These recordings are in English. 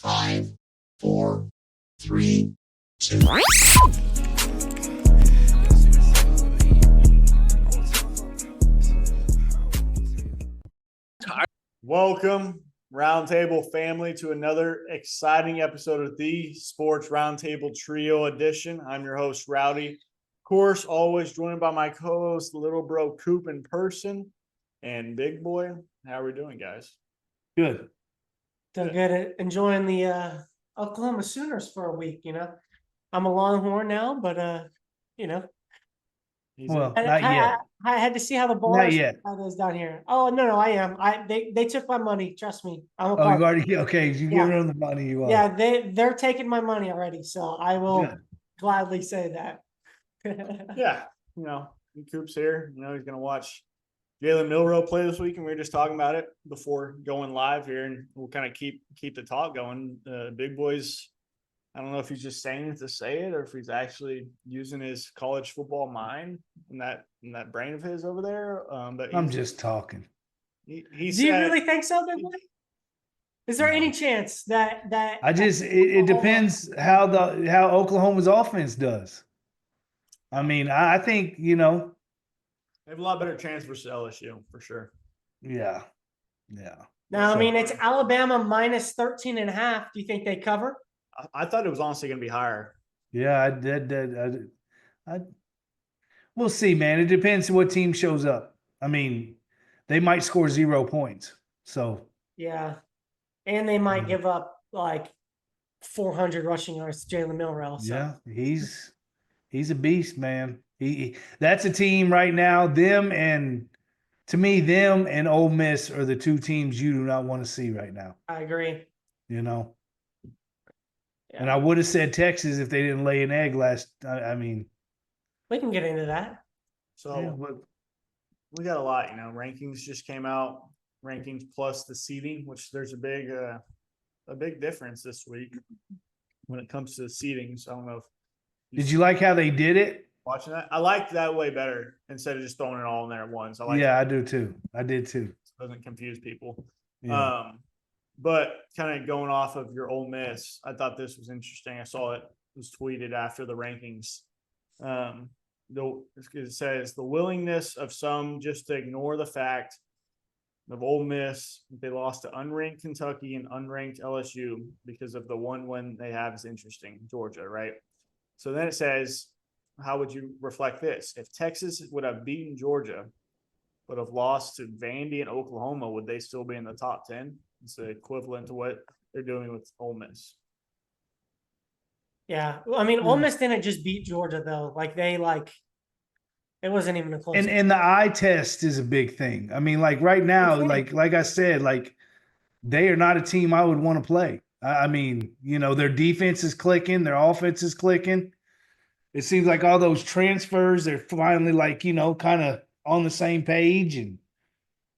5, 4, 3, 2. Welcome, RoundTable family, to another exciting episode of the Sports RoundTable Trio Edition. I'm your host, Rowdy. Of course, always joined by my co-host, Little Bro Coop in person, and Big Boy. How are we doing, guys? Good. Doing good at enjoying the Oklahoma Sooners for a week, I'm a Longhorn now, but Well, I, not yet. I had to see how the bar Not yet. is down here. Oh no, I am. They took my money. Trust me. I'm a Oh, part. you already okay? You Yeah. giving them the money? You are. Yeah, they're taking my money already, so I will Good. gladly say that. Yeah, Coop's here. He's going to watch Jalen Milroe play this week, and we were just talking about it before going live here, and we'll kind of keep the talk going. Big Boy's, I don't know if he's just saying it to say it or if he's actually using his college football mind and that brain of his over there. But I'm just talking. Do you really think so, Big Boy? Is there any chance that it depends how Oklahoma's offense does. I mean, I think they have a lot better chance versus LSU for sure. Yeah. Now, I mean, it's Alabama minus 13.5. Do you think they cover? I thought it was honestly going to be higher. Yeah, I did. We'll see, man. It depends what team shows up. I mean, they might score 0 points. So yeah, and they might give up like 400 rushing yards to Jalen Milroe. So. Yeah, he's a beast, man. That's a team right now. Them and Ole Miss are the two teams you do not want to see right now. I agree. Yeah. And I would have said Texas if they didn't lay an egg last. I mean, we can get into that. So we got a lot. Rankings just came out. Rankings plus the seeding, which there's a big difference this week when it comes to the seedings. I don't know if did you like how they did it? Watching that, I liked that way better instead of just throwing it all in there at once. I do too. I did too. It doesn't confuse people. Yeah. But kind of going off of your Ole Miss, I thought this was interesting. I saw it was tweeted after the rankings. It says the willingness of some just to ignore the fact of Ole Miss, they lost to unranked Kentucky and unranked LSU because of the one win they have is interesting, Georgia, right? So then it says, how would you reflect this? If Texas would have beaten Georgia, but have lost to Vandy and Oklahoma, would they still be in the top 10? It's the equivalent to what they're doing with Ole Miss. Yeah. Well, I mean, Ole Miss didn't just beat Georgia, though. It wasn't even a close game. And the eye test is a big thing. I mean, like right now, like I said, like they are not a team I would want to play. I mean, their defense is clicking, their offense is clicking. It seems like all those transfers, they're finally kind of on the same page, and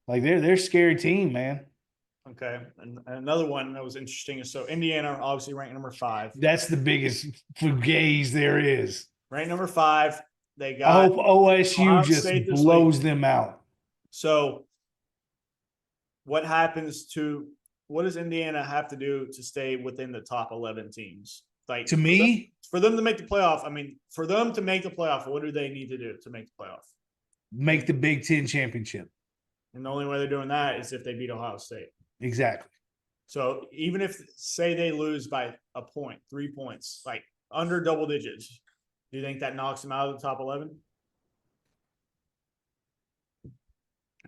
like they're a scary team, man. Okay. And another one that was interesting is Indiana obviously ranked number 5. That's the biggest fugaze there is. Ranked number 5. They got. I hope OSU just blows them out. So what does Indiana have to do to stay within the top 11 teams? To me, for them to make the playoff, what do they need to do to make the playoff? Make the Big Ten championship. And the only way they're doing that is if they beat Ohio State. Exactly. So even if, say, they lose by a point, 3 points, like under double digits, do you think that knocks them out of the top 11?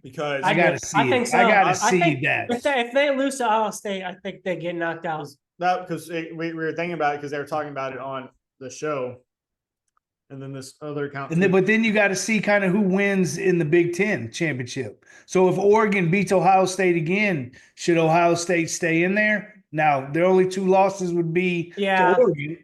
Because I gotta see I think it. so. I gotta see that. If they lose to Ohio State, I think they get knocked out. Because we were thinking about it because they were talking about it on the show. And then this other account. But then you got to see kind of who wins in the Big Ten championship. So if Oregon beats Ohio State again, should Ohio State stay in there? Now, their only 2 losses would be to Oregon.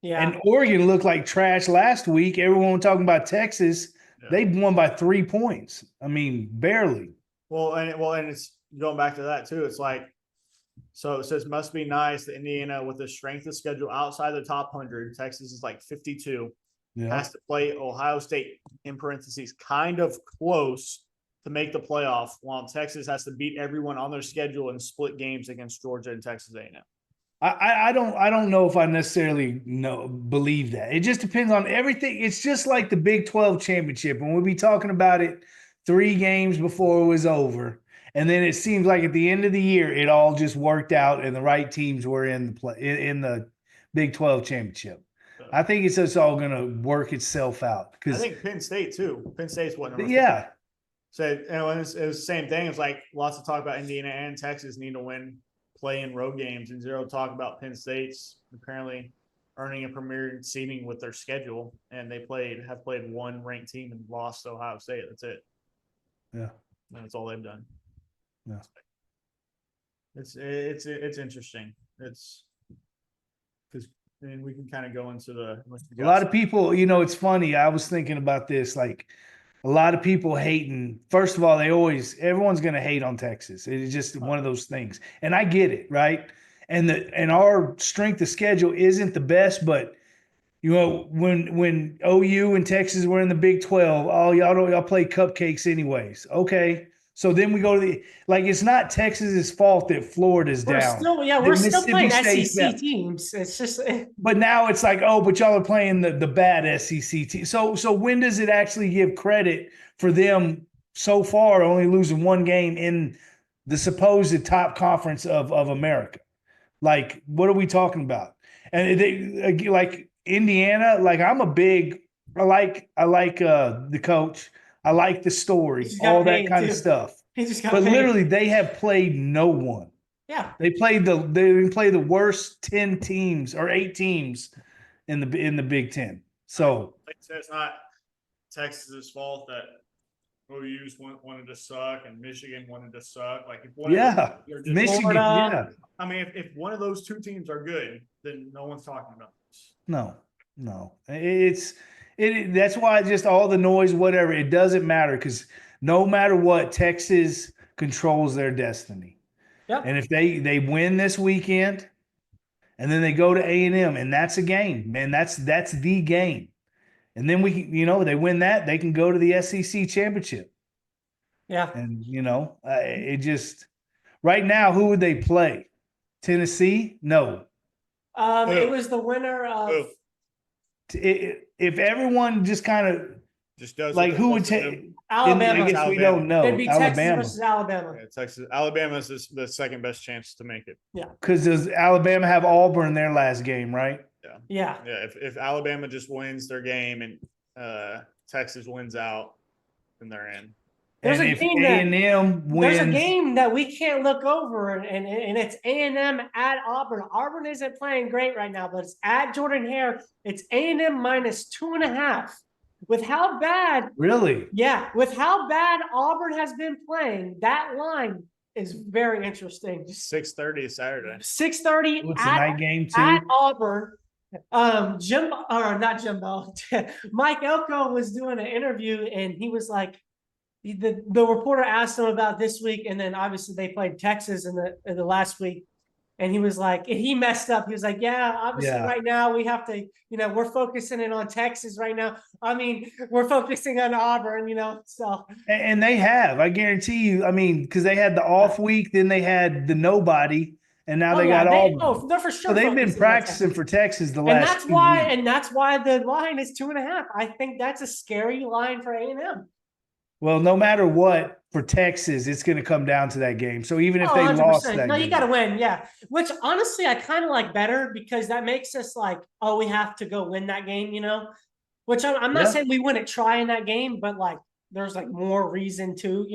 Yeah. And Oregon looked like trash last week. Everyone was talking about Texas. Yeah. They won by 3 points. I mean, barely. Well, and it's going back to that too. It's like, so it says must be nice that Indiana, with the strength of schedule outside the top 100, Texas is like 52. Yeah. Has to play Ohio State, in parentheses, kind of close to make the playoff, while Texas has to beat everyone on their schedule and split games against Georgia and Texas A&M. I don't know if I necessarily believe that. It just depends on everything. It's just like the Big 12 championship, and we'll be talking about it 3 games before it was over. And then it seems like at the end of the year, it all just worked out, and the right teams were in the in the Big 12 championship. I think it's just all going to work itself out I because, think Penn State too. Penn State's what number 4? yeah, So it was the same thing. It's like lots of talk about Indiana and Texas need to win play-in road games, and zero talk about Penn State's apparently earning a premier seeding with their schedule, and they have played one ranked team and lost to Ohio State. That's it. yeah, And that's all they've done. yeah. It's interesting. It's because and we can kind of go into the A lot of people, it's funny. I was thinking about this, like a lot of people hating. First of all, everyone's going to hate on Texas. It's just one of those things. And I get it, right? And our strength of schedule isn't the best, but when OU and Texas were in the Big 12, oh, y'all play cupcakes anyways. Okay. So then we go to it's not Texas's fault that Florida's down. We're still playing State's SEC down. teams. It's just But now it's like, oh, but y'all are playing the bad SEC team. So when does it actually give credit for them so far only losing 1 game in the supposed top conference of America? Like, what are we talking about? And they like Indiana, I like the coach. I like the story, all that kind of stuff. he just got But paid. literally, they have played no one. Yeah. They play the worst 10 teams or 8 teams in the Big 10. So it's not Texas's fault that OU's wanted to suck and Michigan wanted to suck. Like if one Michigan, Florida. I mean, if one of those 2 teams are good, then no one's talking about this. No. That's why just all the noise, whatever, it doesn't matter because no matter what, Texas controls their destiny. Yep. And if they win this weekend, and then they go to A&M, and that's a game, man. That's the game. And then they win that, they can go to the SEC championship. Yeah. And it just right now, who would they play? Tennessee? No. It was the winner of. If everyone just kind of just does like who would take Alabama? I guess we don't know. It'd be Alabama Texas versus Alabama. Yeah, Texas. Alabama is the second best chance to make it. Yeah. Because does Alabama have Auburn their last game, right? Yeah. If Alabama just wins their game and Texas wins out, then they're in. There's and a if game A&M wins, there's a game that we can't look over, and it's A&M at Auburn. Auburn isn't playing great right now, but it's at Jordan Hare. It's A&M minus 2.5. With how bad, really, with how bad Auburn has been playing, that line is very interesting. 6:30 Saturday. 6:30 it's a night game too. at Auburn. Not Jimbo. Mike Elko was doing an interview, and he was like, the reporter asked him about this week, and then obviously they played Texas in the last week, and he was like, he messed up. He was like, obviously right now we have to, we're focusing in on Texas right now. I mean, we're focusing on Auburn, so. And they have, I guarantee you. I mean, because they had the off week, then they had the nobody, and now they got Auburn. They're for sure. So they've been practicing for Texas the last. And that's why the line is 2.5. I think that's a scary line for A&M. Well, no matter what, for Texas, it's going to come down to that game. So even if they 100%. lost that game. You got to win, yeah. Which honestly, I kind of like better because that makes us like, oh, we have to go win that game, Which I'm not saying we wouldn't try in that game, but like there's like more reason to,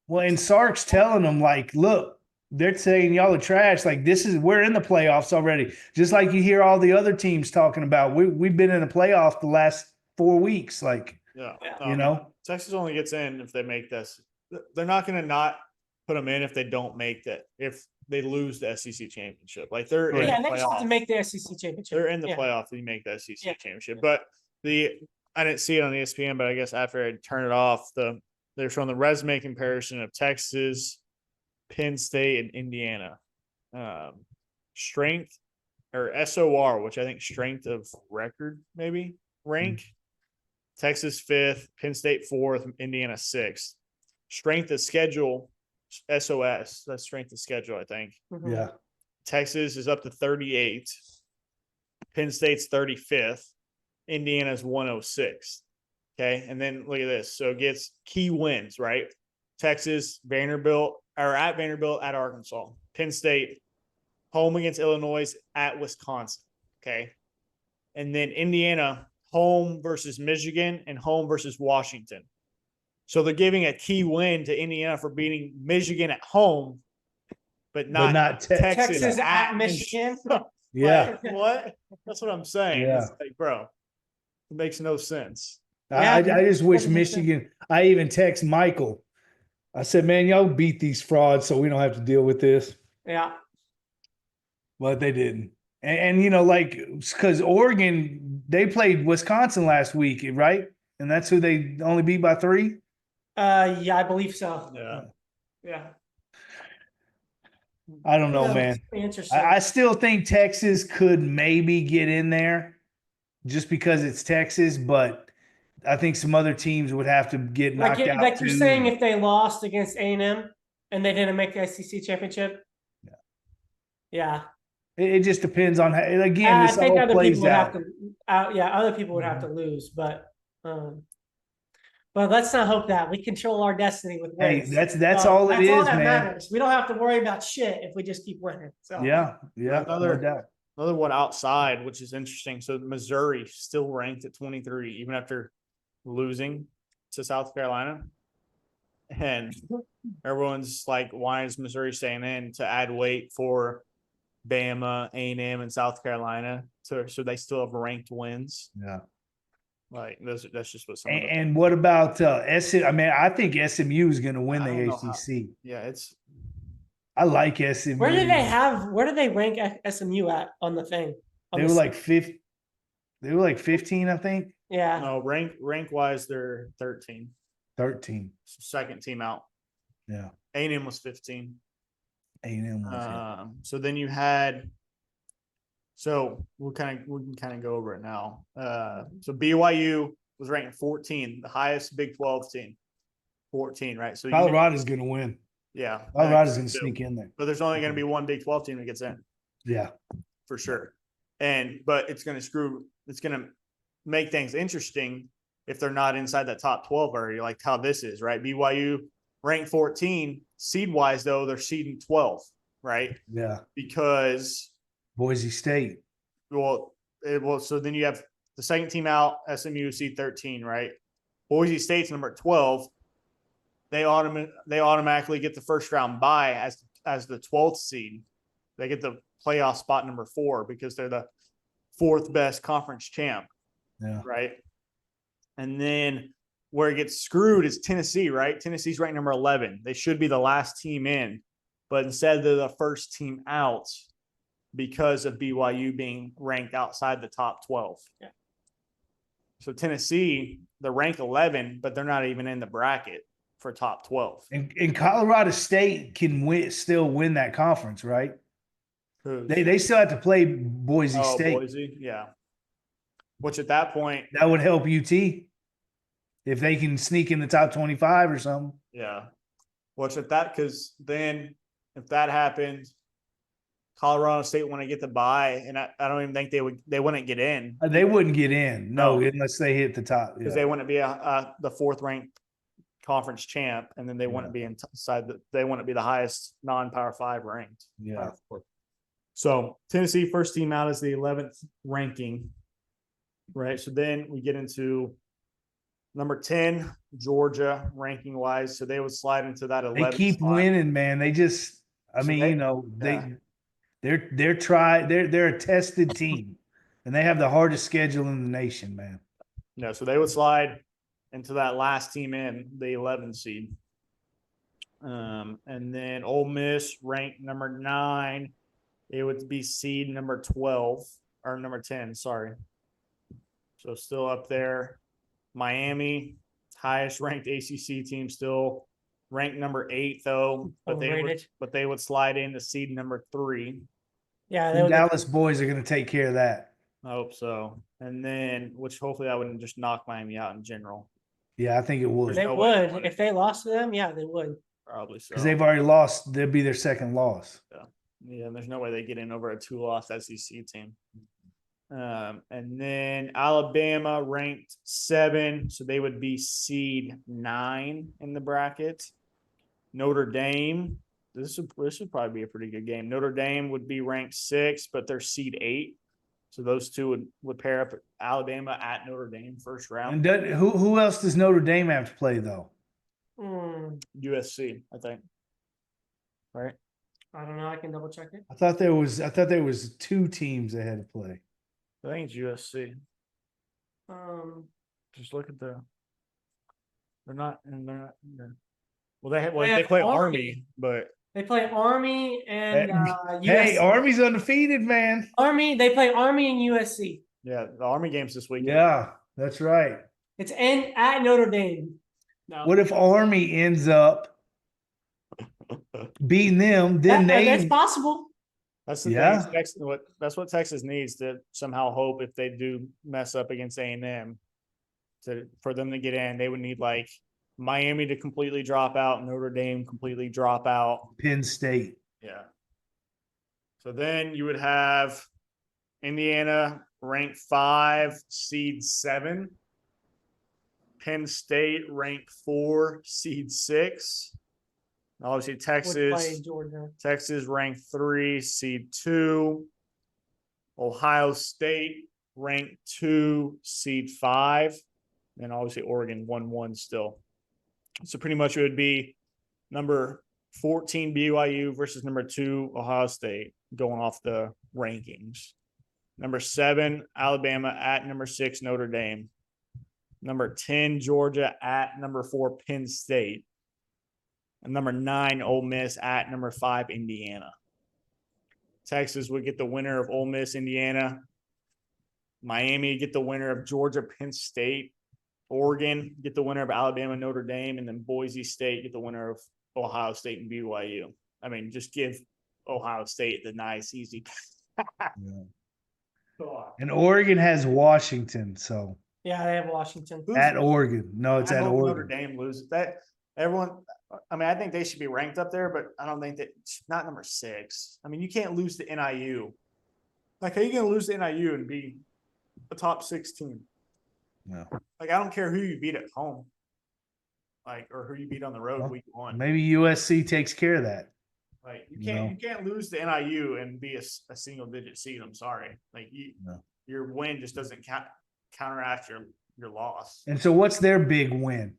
Well, and Sark's telling them like, look, they're saying y'all are trash. Like we're in the playoffs already. Just like you hear all the other teams talking about. We've been in the playoff the last 4 weeks. Like, Texas only gets in if they make this. They're not going to not put them in if they don't make that. If they lose the SEC championship, like they're in the they just have to make the SEC championship. They're in the playoff. They make the SEC championship. But I didn't see it on ESPN, but I guess after I turned it off, they're showing the resume comparison of Texas, Penn State, and Indiana. Strength or SOR, which I think strength of record, maybe rank. Texas 5th, Penn State 4th, Indiana 6th. Strength of schedule, SOS. That's strength of schedule, I think. Yeah. Texas is up to 38. Penn State's 35th. Indiana's 106. Okay. And then look at this. So it gets key wins, right? Texas, Vanderbilt, or at Vanderbilt, at Arkansas. Penn State, home against Illinois, at Wisconsin. Okay. And then Indiana, home versus Michigan and home versus Washington. So they're giving a key win to Indiana for beating Michigan at home, but not Texas at Michigan. Yeah. Like, what? That's what I'm saying. Yeah. It's like, bro, it makes no sense. I just wish Doesn't make sense. Michigan. I even text Michael. I said, "Man, y'all beat these frauds, so we don't have to deal with this." Yeah. But they didn't. And you know, like, because Oregon, they played Wisconsin last week, right? And that's who they only beat by 3. Yeah, I believe so. Yeah. Yeah. I don't know, Yeah, man. it's pretty interesting. I still think Texas could maybe get in there just because it's Texas, but I think some other teams would have to get knocked out. Like you're too. saying, if they lost against A&M and they didn't make the SEC championship. Yeah. It just depends on how, again, I this think all other plays people would out. have to. Yeah, other people would have to lose, but let's not hope that we control our destiny with Hey, wins. that's all it That's all is, that man. matters. We don't have to worry about shit if we just keep winning. So Yeah, no Another- doubt. Another one outside, which is interesting. So Missouri still ranked at 23, even after losing to South Carolina. And everyone's like, why is Missouri staying in to add weight for Bama, A&M, and South Carolina? So they still have ranked wins. Yeah. Like that's just what some of the, And what about SMU? I mean, I think SMU is going to win I don't the know how- ACC. yeah, it's I like SMU. where did they rank SMU at on the thing? On They the were like 50. They were like 15, I think. yeah. no rank wise, they're 13. 13. Second team out. Yeah. A&M was 15. A&M was, yeah. So then you had. So we can kind of go over it now. So BYU was ranked 14, the highest Big 12 team. 14, right? So Colorado's going to win. yeah, Colorado's going to sneak in there. but there's only going to be one Big 12 team that gets in Yeah. for sure. But it's going to make things interesting if they're not inside that top 12 already, like how this is, right? BYU ranked 14, seed wise though, they're seeding 12, right? Yeah. Because Boise State. so then you have the second team out, SMU seed 13, right? Boise State's number 12. They automatically get the first round bye as the 12th seed. They get the playoff spot number 4 because they're the 4th best conference champ. Yeah. Right. And then where it gets screwed is Tennessee, right? Tennessee's ranked number 11. They should be the last team in, but instead they're the first team out because of BYU being ranked outside the top 12. Yeah. So Tennessee, they're ranked 11, but they're not even in the bracket for top 12. And Colorado State can still win that conference, right? They still have to play Boise State. Boise, yeah. Which at that point, That would help UT if they can sneak in the top 25 or something. yeah. Which at that, because then if that happened, Colorado State want to get the bye, and I don't even think they wouldn't get in. They wouldn't get in, No. unless they hit the top. Because Yeah. they wouldn't be the 4th ranked conference champ, and then they wouldn't be inside they wouldn't be the highest non-power 5 ranked. Yeah. So Tennessee first team out is the 11th ranking, right? So then we get into number 10, Georgia ranking wise. So they would slide into that 11th. They keep spot. winning, man. They just, I So mean, they- they're a tested team, and they have the hardest schedule in the nation, man. No, so they would slide into that last team in, the 11th seed. And then Ole Miss ranked number 9. It would be seed number 12 or number 10, sorry. So still up there. Miami, highest ranked ACC team, still ranked number 8 though, but Overrated. they would slide into seed number 3. Yeah, The Dallas boys are going to take care of that. I hope so. And then, which hopefully that wouldn't just knock Miami out in general. Yeah, I think it would. they no way they would wouldn't. if they lost to them. Yeah, they would. Probably so. Because they've already lost. They'll be their second loss. Yeah, there's no way they get in over a 2-loss SEC team. And then Alabama ranked 7, so they would be seed 9 in the bracket. Notre Dame, this would probably be a pretty good game. Notre Dame would be ranked 6, but they're seed 8. So those two would pair up Alabama at Notre Dame first round. And who else does Notre Dame have to play though? USC, I think. Right? I don't know. I can double check it. I thought there was 2 teams that had to play. I think it's USC. Just look at they're not. Well, they play Army, but They play Army and USC. Hey, Army's undefeated, man. Army. They play Army and USC. yeah, the Army game's this weekend. Yeah, that's right. It's at Notre Dame. No. What if Army ends up beating them? Then That's possible. That's the Yeah. thing. That's what Texas needs to somehow hope if they do mess up against A&M for them to get in. They would need like Miami to completely drop out, Notre Dame completely drop out. Penn State. Yeah. So then you would have Indiana ranked 5, seed 7. Penn State ranked 4, seed 6. Obviously, Would play Texas. Georgia. Texas ranked 3, seed 2. Ohio State ranked 2, seed 5. And obviously Oregon 1-1 still. So pretty much it would be number 14 BYU versus number 2 Ohio State going off the rankings. Number 7 Alabama at number 6 Notre Dame. Number 10 Georgia at number 4 Penn State. And number 9, Ole Miss at number 5, Indiana. Texas would get the winner of Ole Miss, Indiana. Miami get the winner of Georgia, Penn State. Oregon get the winner of Alabama, Notre Dame. And then Boise State get the winner of Ohio State and BYU. I mean, just give Ohio State the nice, easy. And Oregon has Washington, so Yeah, they have Washington. at Oregon. No, it's I at hope Notre Oregon. Dame loses. That everyone. I mean, I think they should be ranked up there, but I don't think that not number 6. I mean, you can't lose to NIU. Like, how are you going to lose to NIU and be a top 6 team? No. Like, I don't care who you beat at home, like, or who you beat on the road Well, week 1. Maybe USC takes care of that. Like, you No. can't lose to NIU and be a single digit seed. I'm sorry. Like, No. your win just doesn't counteract your loss. And so what's their big win?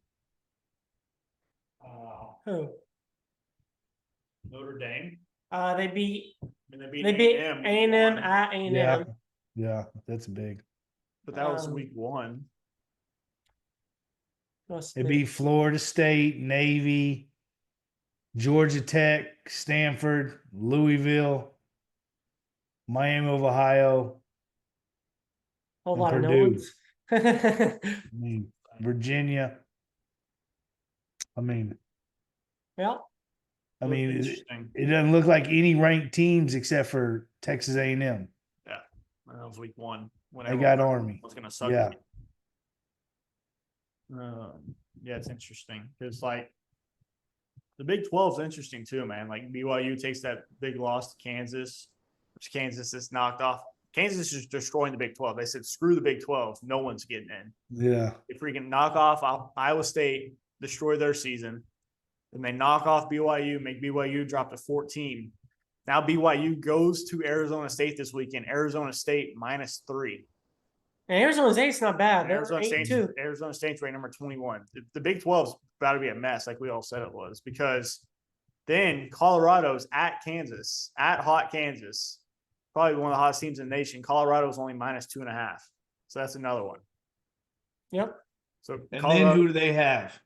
Who? Notre Dame. They beat I mean, they beat A&M A&M, at A&M. Yeah. Yeah, that's big. but that was week 1. They beat Florida State, Navy, Georgia Tech, Stanford, Louisville, Miami of Ohio, whole and lot of no Purdue. ones. I mean, Virginia. I mean, Well, Interesting. it doesn't look like any ranked teams except for Texas A&M. Yeah, that was week 1. When They got Army. was going to suck. Yeah. Yeah, it's interesting because like the Big 12 is interesting too, man. Like BYU takes that big loss to Kansas, which Kansas is knocked off. Kansas is destroying the Big 12. They said, screw the Big 12. No one's getting in. Yeah. They freaking knock off Iowa State, destroy their season. Then they knock off BYU, make BYU drop to 14. Now BYU goes to Arizona State this weekend. Arizona State -3. and Arizona State's not bad. They're Arizona 8-2. State's ranked number 21. The Big 12 is about to be a mess, like we all said it was, because then Colorado's at Kansas, at hot Kansas, probably one of the hottest teams in the nation. Colorado's only -2.5. So that's another one. Yep. So And Colorado, then who do they have?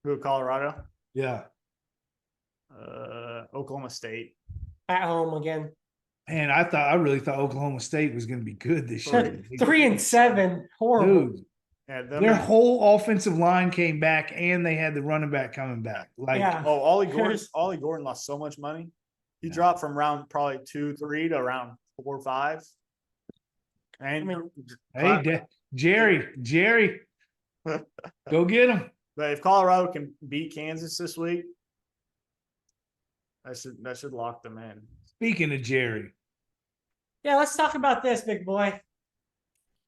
who Colorado? Yeah. Oklahoma State. At home again. Man, I really thought Oklahoma State was going to be good this year. 3-7. Horrible. Dude, Yeah, their whole offensive line came back, and they had the running back coming back. Like, Yeah. Oh, Ollie Gordon lost so much money. He dropped from round probably 2, 3 to round 4, 5. And I mean, hey, Jerry, go get him. but if Colorado can beat Kansas this week, that should lock them in. Speaking of Jerry, Yeah, let's talk about this, big boy.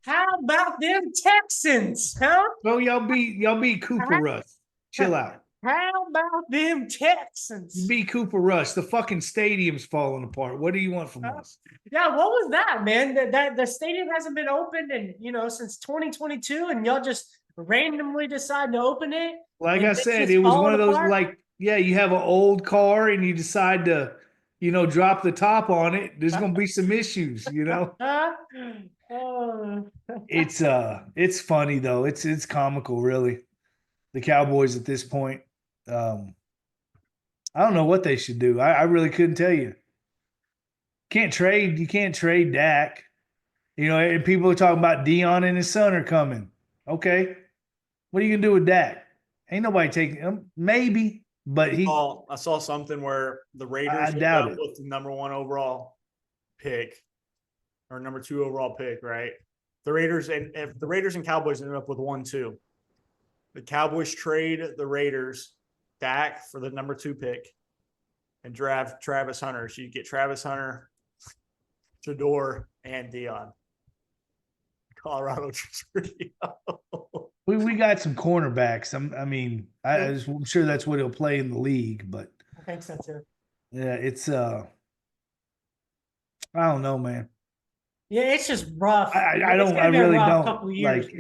How about them Texans, huh? well, y'all beat Cooper Rush. Chill out. How about them Texans? You beat Cooper Rush. The fucking stadium's falling apart. What do you want from us? Yeah, what was that, man? That the stadium hasn't been opened in since 2022, and y'all just randomly decide to open it. Like and I things said, just it was one falling of those apart? you have an old car and you decide to, drop the top on it. There's gonna be some issues, Huh? Oh. It's funny though. It's comical, really. The Cowboys at this point. I don't know what they should do. I really couldn't tell you. You can't trade Dak. And people are talking about Dion and his son are coming. Okay. What are you gonna do with Dak? Ain't nobody taking him. Maybe, but I saw something where the Raiders I doubt ended up it. with the number 1 overall pick or number 2 overall pick, right? If the Raiders and Cowboys ended up with 1-2, the Cowboys trade the Raiders Dak for the number 2 pick and draft Travis Hunter. So you get Travis Hunter, Shador, and Dion. Colorado We got some cornerbacks. I'm sure that's what he'll play in the league, but I think so too. yeah, it's I don't know, man. Yeah, it's just rough. I It's don't. gonna I be a really rough don't. couple years. Like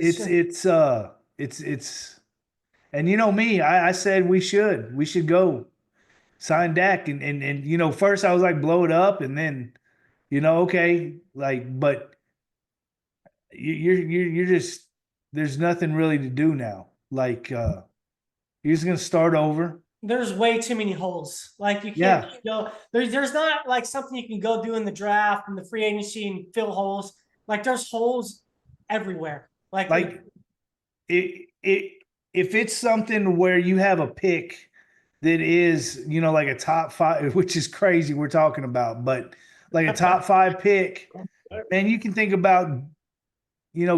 it's. And you know me, I said we should go sign Dak, and first I was like blow it up, and then okay, like, but you're just there's nothing really to do now. Like you're just gonna start over. There's way too many holes. Like you Yeah. can't go. There's not like something you can go do in the draft and the free agency and fill holes. Like there's holes everywhere. Like if it's something where you have a pick that is, like a top 5, which is crazy we're talking about, but like a top 5 pick, man, you can think about,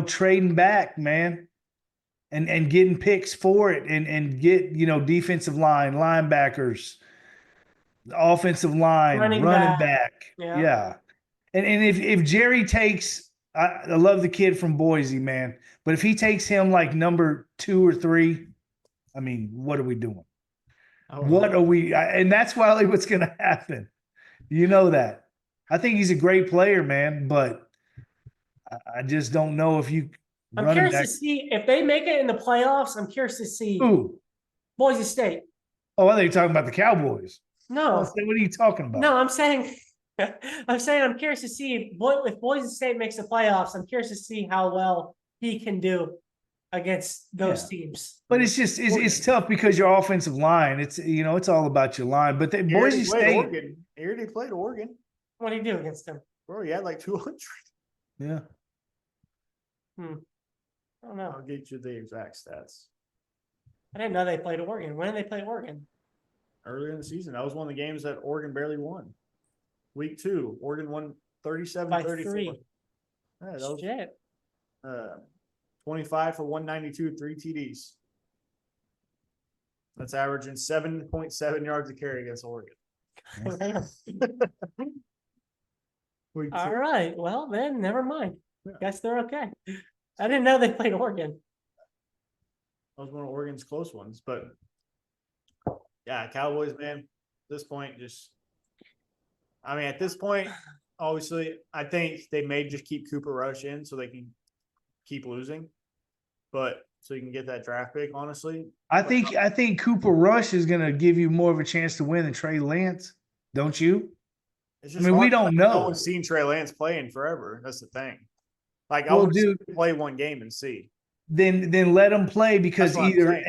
trading back, man, and getting picks for it and get, defensive line, linebackers, offensive line, Running running back. back. Yeah. Yeah. And if Jerry takes, I love the kid from Boise, man, but if he takes him like number 2 or 3, I mean, what are we doing? What are we? And that's probably what's going to happen. You know that. I think he's a great player, man, but I just don't know if you. I'm curious to see if they make it in the playoffs. I'm curious to see Who? Boise State. Oh, I think you're talking about the Cowboys. No, What are you talking about? no, I'm saying I'm curious to see if Boise State makes the playoffs. I'm curious to see how well he can do against those teams. But it's tough because your offensive line. It's it's all about your line. But Boise State. Oregon. He already played Oregon. What do you do against them? Bro, he had like 200. Yeah. I don't know. I'll get you the exact stats. I didn't know they played Oregon. When did they play Oregon? Earlier in the season. That was one of the games that Oregon barely won. Week 2, Oregon won 37-34. 3. Yeah, that was, Shit. 25 for 192, 3 TDs. That's averaging 7.7 yards a carry against Oregon. All right. Well, then never mind. Guess they're okay. I didn't know they played Oregon. That was one of Oregon's close ones, but yeah, Cowboys, man, at this point, at this point, obviously, I think they may just keep Cooper Rush in so they can keep losing, but so you can get that draft pick, honestly. I think Cooper Rush is going to give you more of a chance to win than Trey Lance, don't you? It's just we don't know. No one's seen Trey Lance play in forever. That's the thing. Like, well, I would play one game and see. Then let him play because either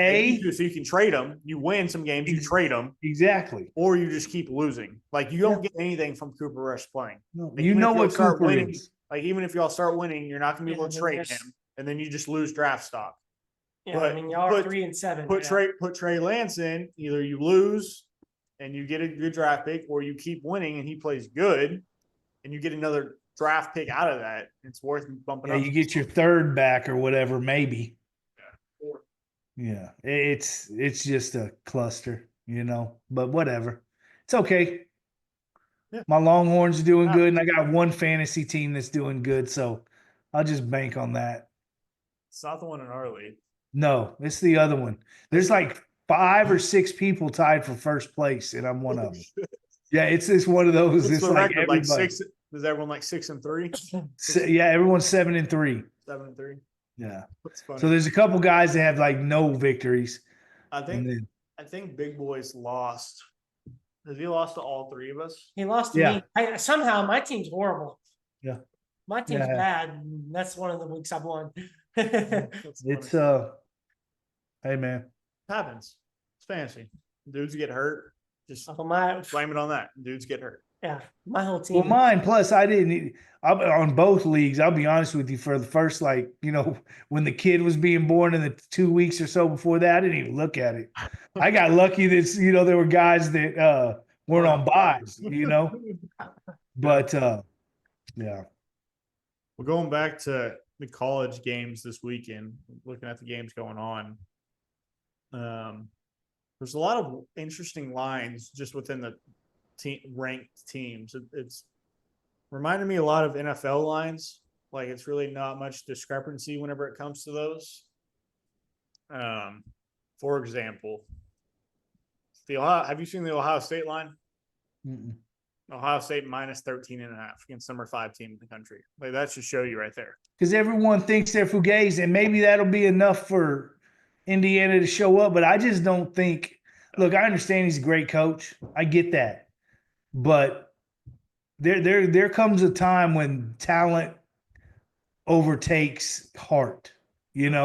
so you can trade him. You win some games, you trade him. Exactly. Or you just keep losing. Like, you don't get anything from Cooper Rush playing. No, like, you know what Cooper is. Like, even if y'all start winning, you're not going to be able to trade him. And then you just lose draft stock. Yeah, but y'all are 3-7. Put Trey Lance in. Either you lose and you get a good draft pick, or you keep winning and he plays good and you get another draft pick out of that. It's worth bumping up. You get your third back or whatever, maybe. Yeah. It's just a cluster, but whatever. It's okay. My Longhorns are doing Yeah. good, and I got one fantasy team that's doing good, so I'll just bank on that. It's not the one in our league. No, it's the other one. There's like 5 or 6 people tied for first place, and I'm one of them. Yeah, it's one of those. What's It's the like record? Like everybody. 6? Is everyone like 6-3? Yeah, everyone's 7-3. 7-3. Yeah. That's funny. So there's a couple guys that have like no victories. I And think then Big Boy's lost. Has he lost to all three of us? He lost to Yeah. me. Somehow my team's horrible. Yeah. My team's Yeah. bad. That's one of the weeks I've won. That's it's funny. hey man. Happens. It's fantasy. Dudes get hurt. Just my blame it on that. Dudes get hurt. yeah, my whole team. Well, mine. Plus, I didn't. On both leagues. I'll be honest with you. For the first, like, when the kid was being born, in the 2 weeks or so before that, I didn't even look at it. I got lucky that there were guys that weren't on buys. But yeah. We're going back to the college games this weekend. Looking at the games going on. There's a lot of interesting lines just within the ranked teams. It's reminded me a lot of NFL lines. Like, it's really not much discrepancy whenever it comes to those. For example, have you seen the Ohio State line? Mm-mm. Ohio State minus 13.5 against number 5 team in the country. Like, that should show you right there. Because everyone thinks they're Fugazi, and maybe that'll be enough for Indiana to show up. But I just don't think. Look, I understand he's a great coach. I get that, but there comes a time when talent overtakes heart. And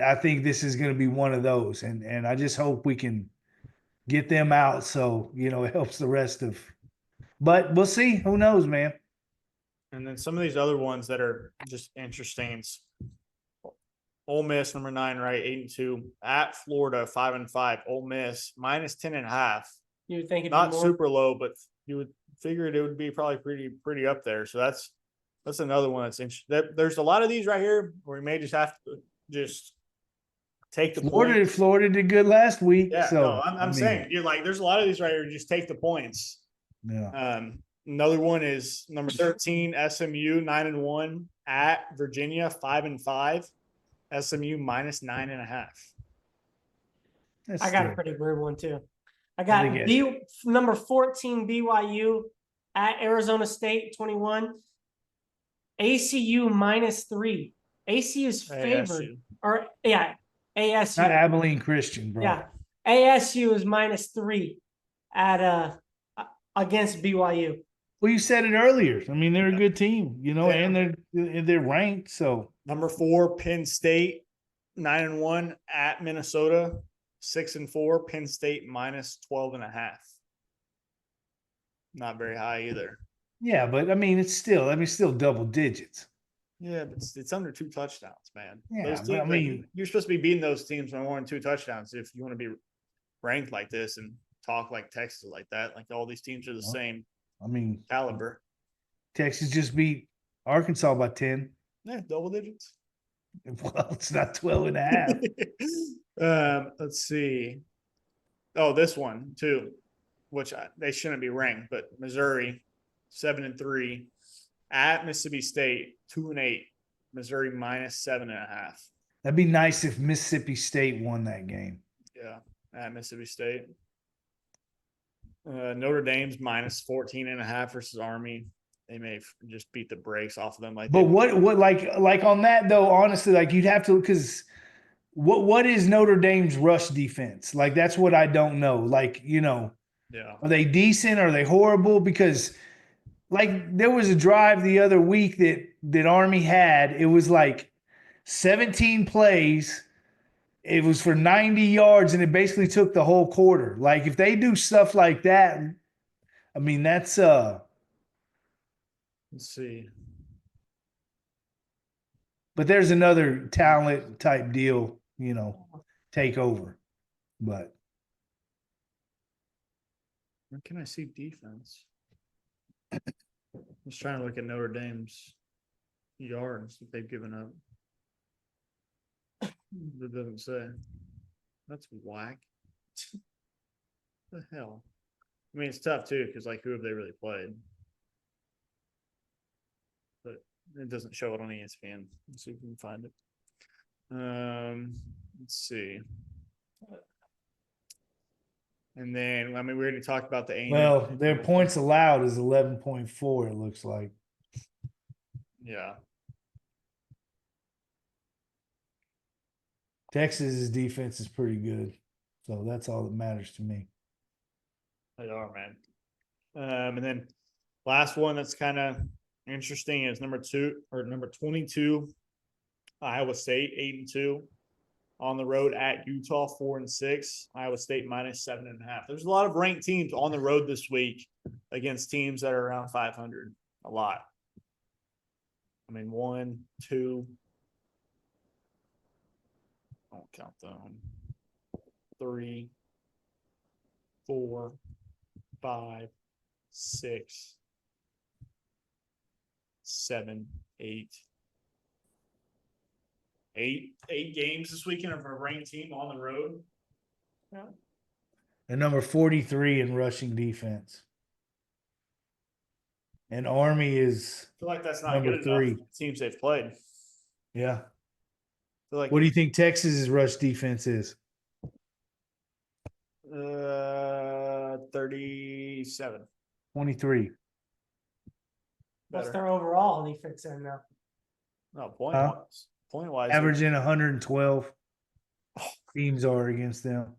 I think this is going to be one of those. And I just hope we can get them out so it helps the rest of. But we'll see. Who knows, man? And then some of these other ones that are just interesting. Ole Miss, number 9, right? 8-2 at Florida, 5-5. Ole Miss minus 10.5. You would think it'd Not be more. super low, but you would figure it would be probably pretty up there. So that's another one that's interesting. There's a lot of these right here where we may just have to just take the points. Florida did good last week. Yeah, so no, I'm saying there's a lot of these right here. Just take the points. Yeah. Another one is number 13, SMU 9-1 at Virginia 5-5. SMU minus 9.5. I got a pretty weird one too. I got number 14 BYU at Arizona State 21. ACU minus 3. ACU is favored. ASU. Not Abilene Christian, bro. Yeah. ASU is minus 3 at against BYU. Well, you said it earlier. I mean, they're a good team, and they're ranked. So number 4, Penn State 9-1 at Minnesota 6-4. Penn State minus 12.5. Not very high either. Yeah, but I mean, it's still double digits. Yeah, but it's under 2 touchdowns, man. Yeah, those teams, but I mean, you're supposed to be beating those teams by more than 2 touchdowns if you want to be ranked like this and talk like Texas like that. Like, all these teams are the same. I mean, caliber. Texas just beat Arkansas by 10. Yeah, double digits. Well, it's not 12.5. Let's see. Oh, this one too, which they shouldn't be ranked, but Missouri 7-3 at Mississippi State 2-8. Missouri minus 7.5. That'd be nice if Mississippi State won that game. Yeah, at Mississippi State. Notre Dame's minus 14.5 versus Army. They may just beat the brakes off of them. But what like on that though? Honestly, like you'd have to, because what is Notre Dame's rush defense? Like, that's what I don't know. Like, yeah, are they decent? Are they horrible? Because like there was a drive the other week that Army had. It was like 17 plays. It was for 90 yards, and it basically took the whole quarter. Like, if they do stuff like that, I mean, that's let's see. But there's another talent type deal, take over. But where can I see defense? I was trying to look at Notre Dame's yards that they've given up. It doesn't say. That's whack. What the hell? I mean, it's tough too because like who have they really played? But it doesn't show it on ESPN. Let's see if we can find it. Let's see. And then I mean, we already talked about the A&M. Well, their points allowed is 11.4. It looks like. Yeah. Texas's defense is pretty good, so that's all that matters to me. They are, man. And then last one that's kind of interesting is number 22, Iowa State 8-2 on the road at Utah 4-6. Iowa State -7.5. There's a lot of ranked teams on the road this week against teams that are around 500. A lot. I mean, 1, 2. I don't count them. 3, 4, 5, 6, 7, 8. Eight games this weekend of a ranked team on the road. Yeah. And number 43 in rushing defense. And Army is I feel like that's not number good 3. enough. Teams they've played. Yeah. Feel like What do you think Texas's rush defense is? 37. 23. What's Better. their overall defense in now? No, point Huh? wise. Point wise. Averaging 112 teams are against them.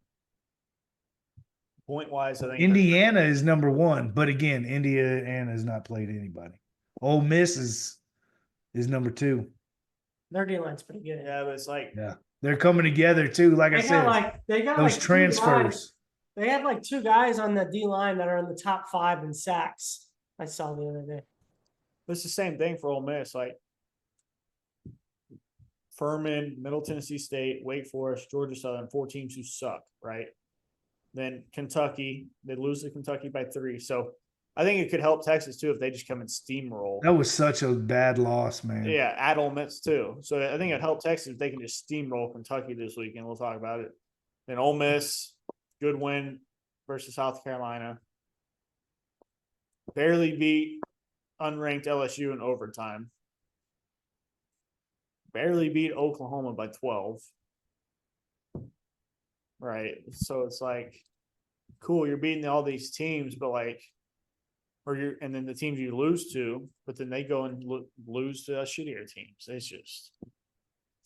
Point wise, I think Indiana is number 1, but again, Indiana has not played anybody. Ole Miss is number 2. Their D line's pretty good. yeah, but it's like Yeah, they're coming together too. Like I They said, got those like 2 guys. transfers. They have like 2 guys on the D line that are in the top 5 in sacks. I saw the other day. it's the same thing for Ole Miss. Like Furman, Middle Tennessee State, Wake Forest, Georgia Southern, 4 teams who suck, right? Then Kentucky, they lose to Kentucky by 3. So I think it could help Texas too if they just come and steamroll. That was such a bad loss, man. Yeah, at Ole Miss too. So I think it'd help Texas if they can just steamroll Kentucky this weekend. We'll talk about it. Then Ole Miss, good win versus South Carolina. Barely beat unranked LSU in overtime. Barely beat Oklahoma by 12. Right. So it's like, cool, you're beating all these teams, but like, and then the teams you lose to, but then they go and lose to shittier teams. It's just.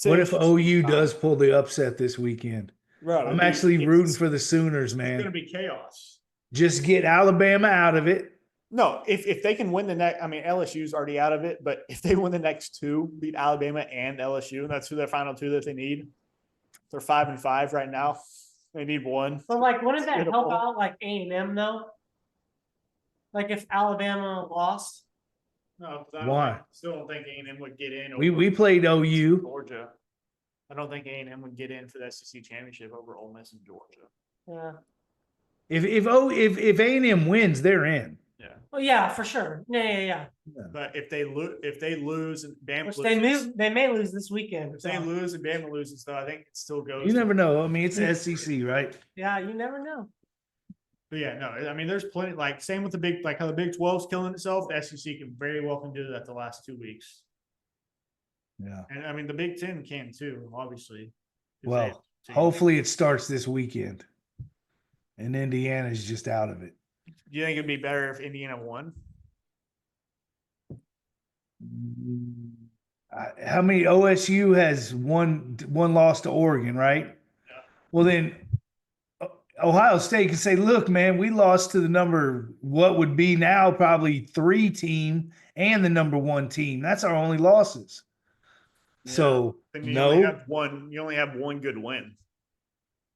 What if OU does pull the upset this weekend? Bro, I'm actually rooting for the Sooners, It's going to man. be chaos. Just get Alabama out of it. No, if they can win the next, I mean, LSU's already out of it, but if they win the next 2, beat Alabama and LSU, and that's who their final 2 that they need. They're 5-5 right now. They need 1. But like, wouldn't that Get a help ball. out like A&M though? Like if Alabama lost, No, Why? Still don't think A&M would get in. We played OU. Georgia. I don't think A&M would get in for the SEC championship over Ole Miss and Georgia. yeah. If A&M wins, they're in. Yeah, Well, yeah, for sure. Yeah. but if they lose and Bama Which loses, they may lose this weekend. if they so. lose and Bama loses, though, I think it still goes. You never know. I mean, it's SEC, right? Yeah, you never know. But yeah, no, I mean, there's plenty. Like same with the big, like how the Big 12's killing itself. The SEC can very well can do that the last 2 weeks, Yeah. and I mean the Big 10 can too, obviously. if Well, they- hopefully it starts this weekend. And Indiana's just out of it. Do you think it'd be better if Indiana won? How many OSU has one loss to Oregon, right? Yeah. Well, then Ohio State can say, look, man, we lost to the number, what would be now probably 3 team and the number 1 team. That's our only losses. Yeah. So, Then you no. only have one. You only have one good win,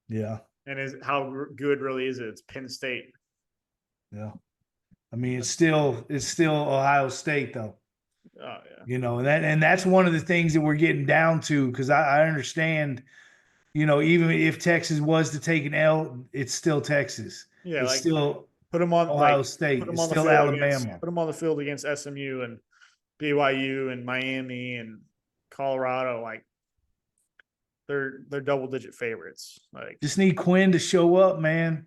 Yeah. and is how good really is it? It's Penn State. Yeah. I mean, it's still Ohio State, though. Oh yeah. You know, and that's one of the things that we're getting down to, because I understand, you know, even if Texas was to take an L, it's still Texas. Yeah, It's like still put them on Ohio like, State. put 'em It's on the still field Alabama. Against, put them on the field against SMU and BYU and Miami and Colorado. Like they're double digit favorites. Like Just need Quinn to show up, man.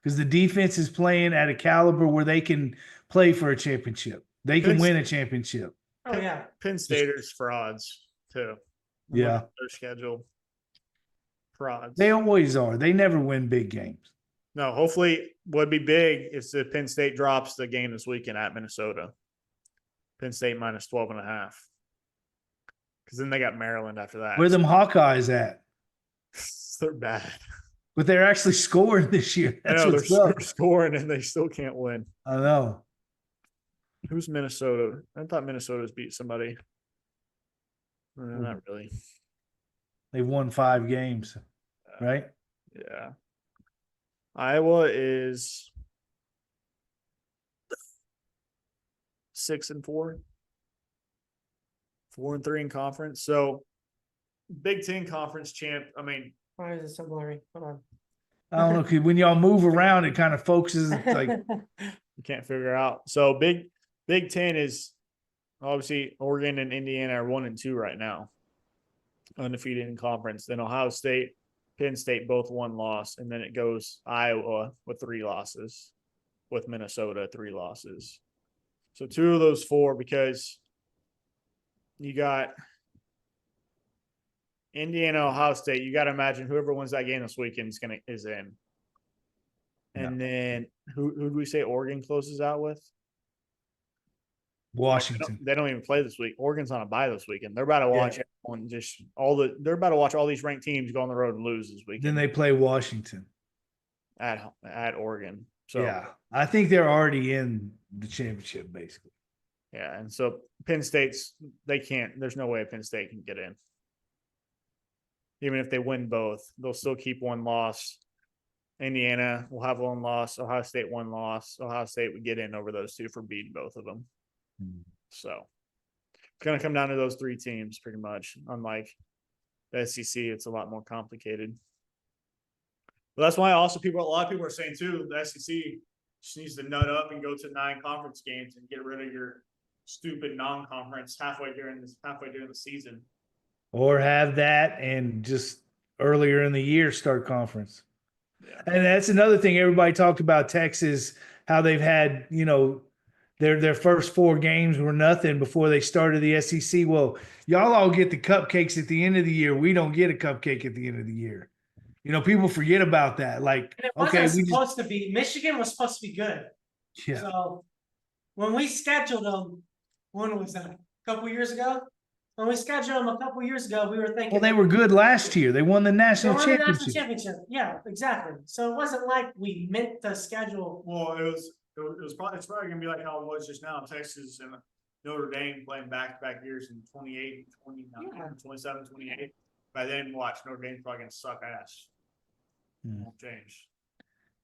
because the defense is playing at a caliber where they can play for a championship. They can win a championship. Oh yeah. Penn Staters frauds too. I'm Yeah. looking at their schedule. Frauds. They always are. They never win big games. No, hopefully would be big if the Penn State drops the game this weekend at Minnesota. Penn State minus 12.5. Because then they got Maryland after that. Where them Hawkeyes at? They're bad. But they're actually scoring this year. I That's know what's they're up. scoring and they still can't win. I know. Who's Minnesota? I thought Minnesota's beat somebody. Not really. They've won 5 games, right? Yeah. Iowa is 6-4. 4-3 in conference. So Big Ten conference champ. I mean, Why is it so blurry? Hold on. I don't know. 'Cause when y'all move around, it kind of focuses. Like, you can't figure out. So Big Ten is obviously Oregon and Indiana are 1 and 2 right now, undefeated in conference. Then Ohio State, Penn State both 1 loss, and then it goes Iowa with 3 losses, with Minnesota 3 losses. So 2 of those 4 because you got Indiana, Ohio State. You got to imagine whoever wins that game this weekend is in. And then who do we say Oregon closes out with? Washington. They don't even play this week. Oregon's on a bye this weekend. They're about to watch everyone they're about to watch all these ranked teams go on the road and lose this weekend. Then they play Washington at Oregon. So yeah, I think they're already in the championship, basically. yeah, and so Penn State's there's no way Penn State can get in. Even if they win both, they'll still keep 1 loss. Indiana will have 1 loss. Ohio State 1 loss. Ohio State would get in over those 2 for beating both of them. So it's going to come down to those 3 teams pretty much. Unlike the SEC, it's a lot more complicated. But that's why also a lot of people are saying too, the SEC just needs to nut up and go to 9 conference games and get rid of your stupid non-conference halfway during the season. Or have that and just earlier in the year start conference. Yeah. And that's another thing everybody talked about Texas, how they've had, their first 4 games were nothing before they started the SEC. Well, y'all all get the cupcakes at the end of the year. We don't get a cupcake at the end of the year. People forget about that. Like, And it okay, wasn't supposed to be. Michigan was supposed to be good. yeah. So when we scheduled them, when was that? A couple years ago? When we scheduled them a couple years ago, we were thinking. Well, they were good last year. They won the national championship. Yeah, exactly. So it wasn't like we meant to schedule. Well, it's probably gonna be like how it was just now. Texas and Notre Dame playing back-to-back years in 28, 29, 27, 28. By then, watch Notre Dame's probably gonna suck ass. Won't change.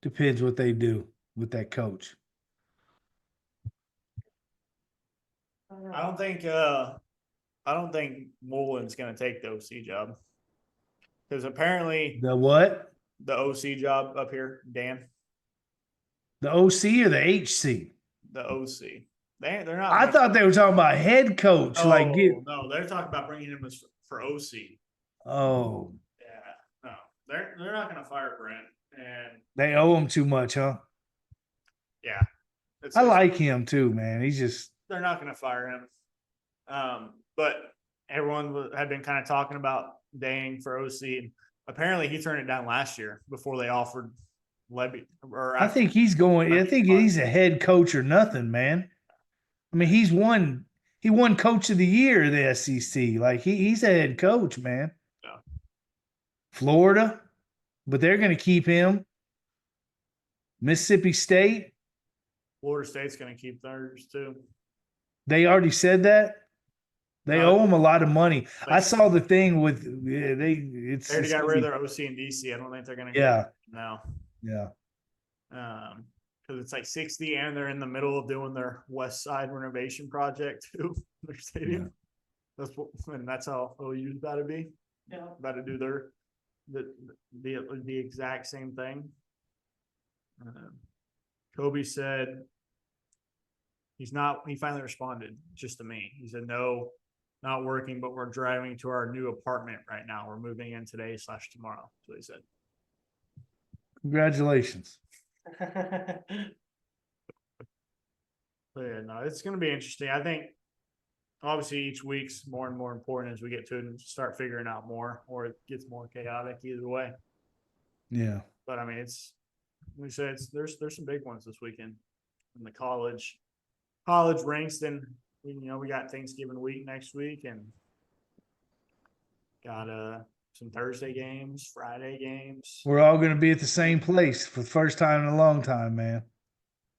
Depends what they do with that coach. I don't think Mullen's gonna take the OC job because apparently The what? the OC job up here, Dan, The OC or the HC? the OC. They're not. I thought they were talking about head coach. Oh, no, they're talking about bringing him for OC. Oh, Yeah, no, they're not gonna fire Brent, and they owe him too much, huh? yeah, I like him too, man. He's just they're not gonna fire him. But everyone had been kind of talking about Dang for OC. And apparently, he turned it down last year before they offered Levy. I think he's going. I think he's a head coach or nothing, man. I mean, he won coach of the year in the SEC. Like he's a head coach, man. Yeah. Florida, but they're going to keep him. Mississippi State. Florida State's going to keep theirs too. They already said that. They owe him a lot of money. I saw the thing with they already got rid of their OC and DC. I don't think they're going to Yeah. get it now. Yeah. Because it's like 60 and they're in the middle of doing their West Side renovation project too. Their stadium. That's how OU's about to be. Yeah. About to do the exact same thing. Kobe said he finally responded just to me. He said, no, not working, but we're driving to our new apartment right now. We're moving in today/tomorrow. That's what he said. Congratulations. But yeah, no, it's going to be interesting. I think obviously each week's more and more important as we get to it and start figuring out more, or it gets more chaotic either way. Yeah. But I mean, we say there's some big ones this weekend in the college ranks. Then we got Thanksgiving week next week and got some Thursday games, Friday games. We're all going to be at the same place for the first time in a long time, man.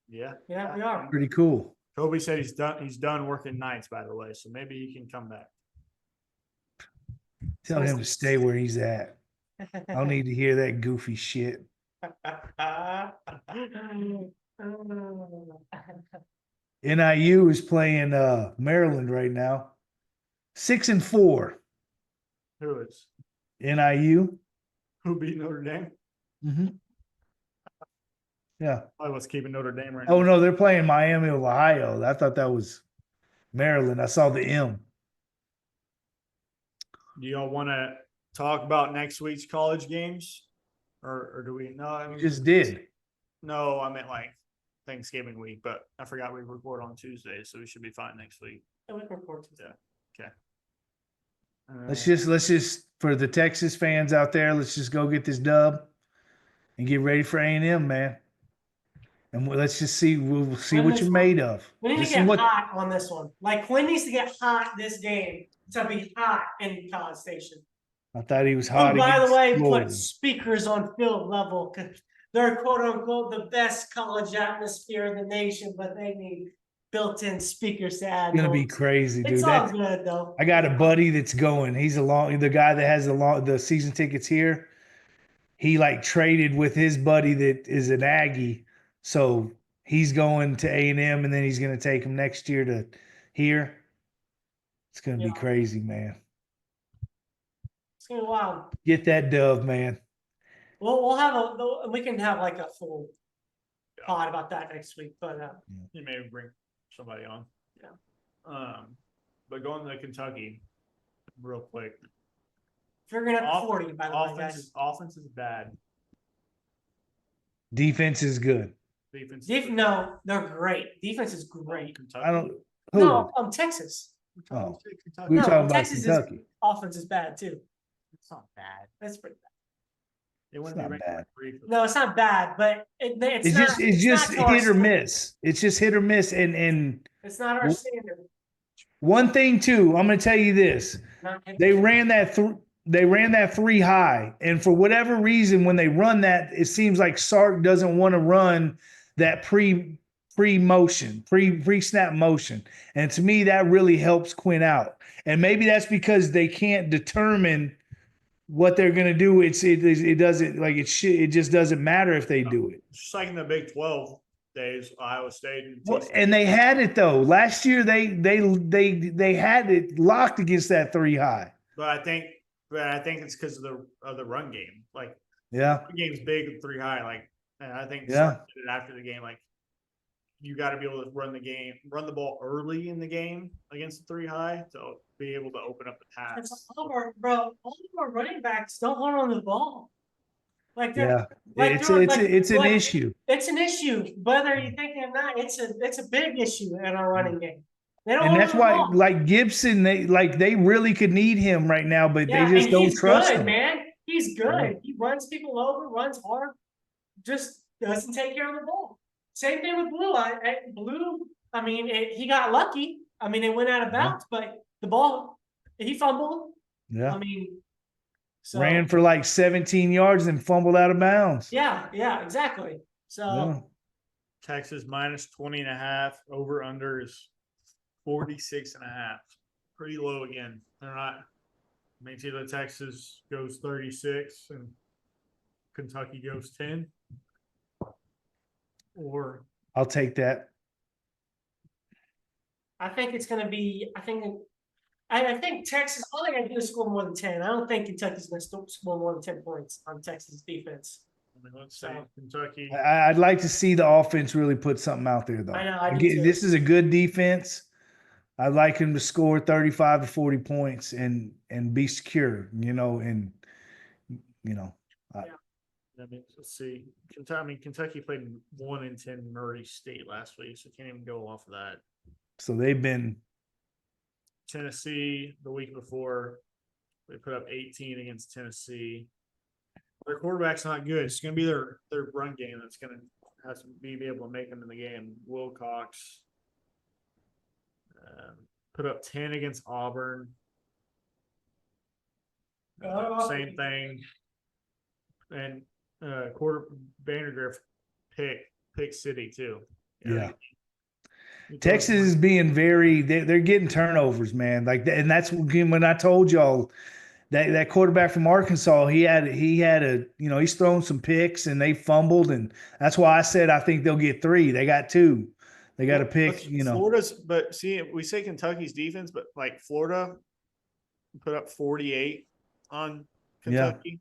Yeah, Yeah, we are. Pretty cool. Kobe said he's done working nights, by the way, so maybe he can come back. Tell him to stay where he's at. I don't need to hear that goofy shit. NIU is playing Maryland right now. 6-4. Who is? NIU. Who beat Notre Dame? Mm-hmm. Yeah. I was keeping Notre Dame right Oh now. no, they're playing Miami of Ohio. I thought that was Maryland. I saw the M. Do y'all want to talk about next week's college games, or do we? No, I You mean, just did. no, I meant like Thanksgiving week, but I forgot we record on Tuesday, so we should be fine next week. Yeah, we can record today. Okay. Let's just for the Texas fans out there, let's just go get this dub and get ready for A&M, man. And let's just see. We'll see what you're made of. We need This to is get what hot on this one. Like Quinn needs to get hot this game to be hot in College Station. I thought he was Oh, hot. by the against way, Florida. put speakers on field level because they're quote unquote the best college atmosphere in the nation, but they need built-in speakers to add. It's gonna be noise. crazy, dude. It's all good though. I got a buddy that's going. He's the guy that has the season tickets here. He like traded with his buddy that is an Aggie, so he's going to A&M, and then he's gonna take him next year to here. It's gonna be Yeah. crazy, man. It's gonna be wild. Get that dove, man. We'll have we can have like a full pod about that next week, but You may bring somebody on. Yeah. But going to Kentucky, real quick. figuring out the 40 by the way, guys. Offense is bad. Defense is good. Defense. No, they're great. Defense is great. Kentucky. I don't. Who? No, Texas. Oh. Kentucky. We were No, talking about Texas Kentucky. Offense is bad too. It's not bad. That's pretty bad. It wouldn't It's be not ranked bad. like 3 for No, it's not bad, but it's It's not, just it's just not to our hit or standard. miss. It's just hit or miss. And It's not our standard. one thing too, I'm gonna tell you this. Not They ran that 3 high, and for whatever reason, when they run that, it seems like Sark doesn't want to run that pre snap motion, and to me, that really helps Quinn out. And maybe that's because they can't determine what they're going to do. It doesn't like it. It just doesn't matter if they do it. It's just like in the Big 12 days, Iowa State and Well, TCU. and they had it though. Last year, they had it locked against that 3 high. But I think it's because of the run game. Like Yeah. the game's big and 3 high. Like, and I think Yeah. Sark did it after the game, like you got to be able to run the ball early in the game against the 3 high to be able to open up the pass. all of our running backs don't hold on the ball. Like they're Yeah. like It's they're- an like- issue. It's an issue, whether you think it or not. It's a big issue in our running game. They don't And hold that's on the why, ball. like Gibson, they really could need him right now, but Yeah, they just and don't he's trust good, him. man. He's good. Yeah. He runs people over, runs hard, just doesn't take care of the ball. Same thing with Blue. I mean, he got lucky. I mean, it went out of bounds, but the ball, he fumbled. Yeah. I mean, so Ran for like 17 yards and fumbled out of bounds. yeah, exactly. So Yeah. Texas minus 20.5. Over under is 46.5. Pretty low again. They're not. I mean, it's either Texas goes 36 and Kentucky goes 10, or I'll take that. I think it's going to be. I think Texas. All they got to do is score more than 10. I don't think Kentucky's going to score more than 10 points on Texas defense. I mean, let's say Kentucky. I'd like to see the offense really put something out there, though. I know, I do Again, too. this is a good defense. I'd like him to score 35 to 40 points and be secure, I mean, let's see. Kentucky played 1-10 Murray State last week, so can't even go off of that. So they've been Tennessee the week before, they put up 18 against Tennessee. Their quarterback's not good. It's going to be their run game that's going to have to be able to make them in the game. Wilcox put up 10 against Auburn. Same thing. And Vandergrift pick City too. yeah. Texas is being they're getting turnovers, man. Like, and that's when I told y'all that quarterback from Arkansas, he had he's thrown some picks and they fumbled, and that's why I said I think they'll get 3. They got 2. They got to pick, Florida's, but see, we say Kentucky's defense, but like Florida put up 48 on Kentucky. Yeah.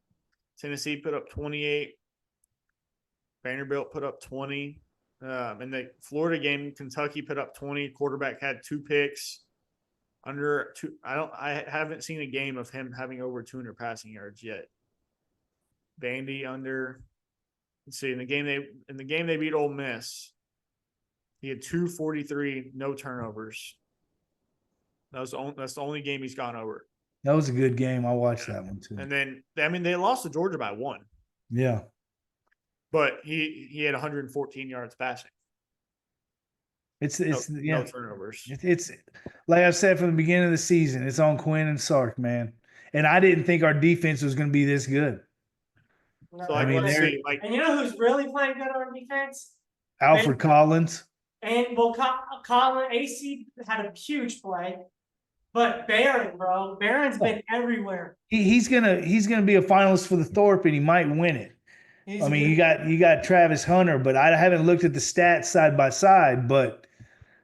Tennessee put up 28. Vanderbilt put up 20. In the Florida game, Kentucky put up 20. Quarterback had 2 picks. Under 2. I haven't seen a game of him having over 200 passing yards yet. Vandy under. Let's see, in the game they beat Ole Miss, he had 243, no turnovers. That's the only game he's gone over. That was a good game. I watched that one too. And then they lost to Georgia by 1. Yeah. But he had 114 yards passing. It's no turnovers. It's like I said from the beginning of the season, it's on Quinn and Sark, man. And I didn't think our defense was going to be this good. So and you know who's really playing good on defense? Alfred Collins. And Colin AC had a huge play. But Barron, bro, Barron's been everywhere. He's gonna be a finalist for the Thorpe, and he might win it. You got Travis Hunter, but I haven't looked at the stats side by side. But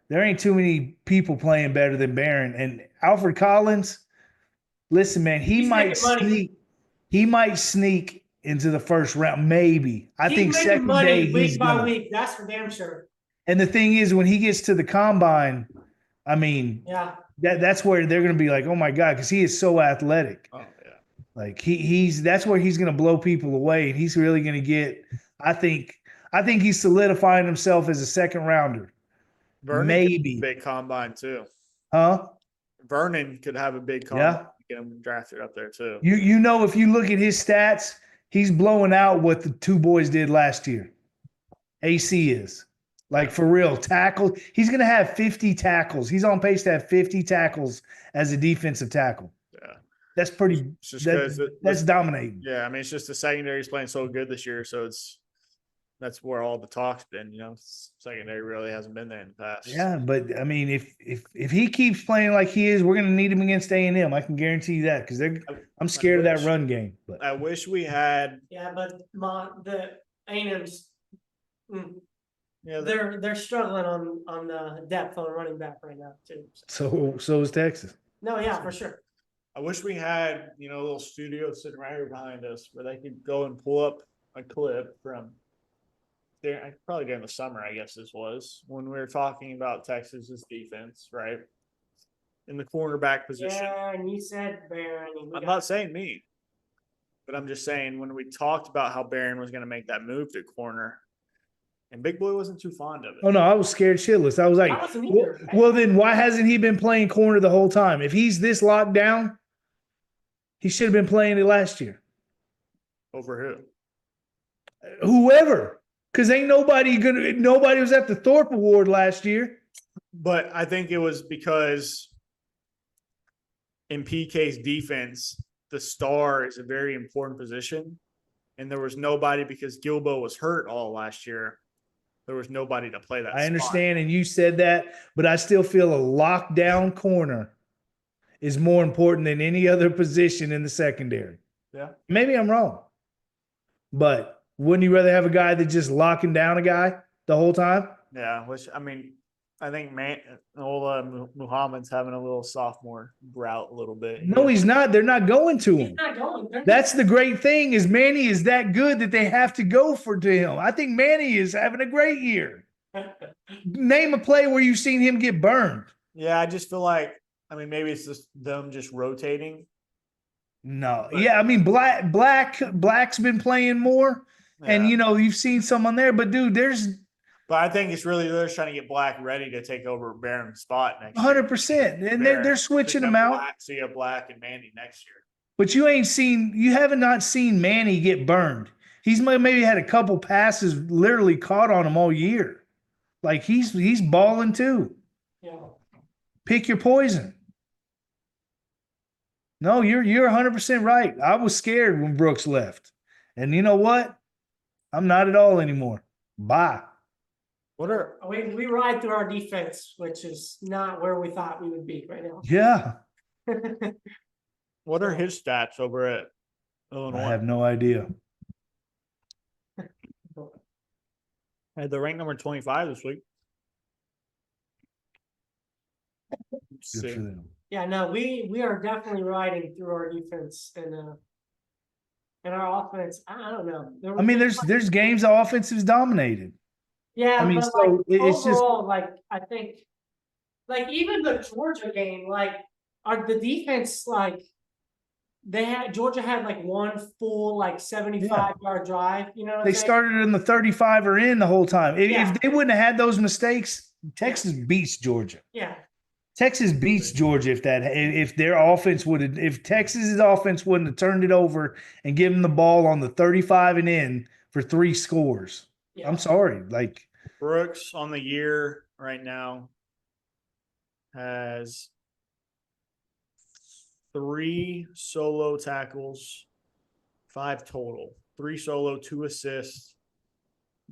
there ain't too many people playing better than Barron and Alfred Collins. Listen, man, he might sneak into the first round, maybe. I think second day week by week. That's for damn sure. And the thing is, when he gets to the combine, I mean, yeah. That's where they're going to be like, oh my God, because he is so athletic. Oh yeah, like that's where he's going to blow people away, and he's really going to get. I think he's solidifying himself as a second rounder. Vernon maybe big combine too. Huh? Vernon could have a big combine. Yeah. Get him drafted up there too. If you look at his stats, he's blowing out what the 2 boys did last year. AC is. Like, for real, tackle. He's going to have 50 tackles. He's on pace to have 50 tackles as a defensive tackle. Yeah. That's pretty – that's dominating. Yeah, I mean, it's just the secondary's playing so good this year, so that's where all the talk's been, Secondary really hasn't been there in the past. Yeah, but, I mean, if he keeps playing like he is, we're going to need him against A&M. I can guarantee you that because I'm scared of that run game. But I wish we had – Yeah, but the A&M's yeah, they're struggling on the depth on running back right now too. So is Texas. No, yeah, for sure. I wish we had a little studio sitting right here behind us where they could go and pull up a clip from there. Probably during the summer, I guess this was when we were talking about Texas's defense, right? In the cornerback position. Yeah, and you said Barron. I'm not saying me, but I'm just saying when we talked about how Barron was going to make that move to corner. And Big Boy wasn't too fond of it. Oh, no, I was scared shitless. I was like, well, then why hasn't he been playing corner the whole time? If he's this locked down, he should have been playing it last year. Over who? Whoever. Because ain't nobody was at the Thorpe Award last year. But I think it was because in PK's defense, the star is a very important position. And there was nobody because Gilbo was hurt all last year. There was nobody to play that I understand, and you said that, but I still feel a lockdown corner is more important than any other position in the secondary. Yeah. Maybe I'm wrong. But wouldn't you rather have a guy that's just locking down a guy the whole time? Yeah, which, I mean, I think Muhammad's having a little sophomore drought a little bit. No, he's not. They're not going to him. He's not going. That's the great thing is Manny is that good that they have to go to him. I think Manny is having a great year. Name a play where you've seen him get burned. Yeah, I just feel like, I mean, maybe it's just them just rotating. No. Yeah, I mean, Black's been playing more. And Yeah. you've seen some on there, but dude, there's But I think it's really they're just trying to get Black ready to take over Barron's spot next year. 100%. And they're switching them out. So you have Black and Mandy next year. But you haven't not seen Manny get burned. He's maybe had a couple passes literally caught on him all year. Like he's balling too. Yeah. Pick your poison. No, you're 100% right. I was scared when Brooks left. And you know what? I'm not at all anymore. Bye. What are We ride through our defense, which is not where we thought we would be right now. Yeah. what are his stats over at I Illinois? have no idea. They're ranked number 25 this week. Let's Good see. for them. Yeah, no, we are definitely riding through our defense and our offense. I don't know. I mean, there's games the offense is dominated. Yeah, I mean, but so like it's just overall, like I think, like even the Georgia game, like the defense, like Georgia had like one full like 75-yard drive. You know what they I'm saying? started in the 35 or in the whole time. Yeah. If they wouldn't have had those mistakes, Texas beats Georgia. Yeah. Texas beats Georgia if their offense if Texas's offense wouldn't have turned it over and given the ball on the 35 and in for 3 scores. Yeah. I'm sorry. Like Brooks on the year right now has 3 solo tackles, 5 total. 3 solo, 2 assists,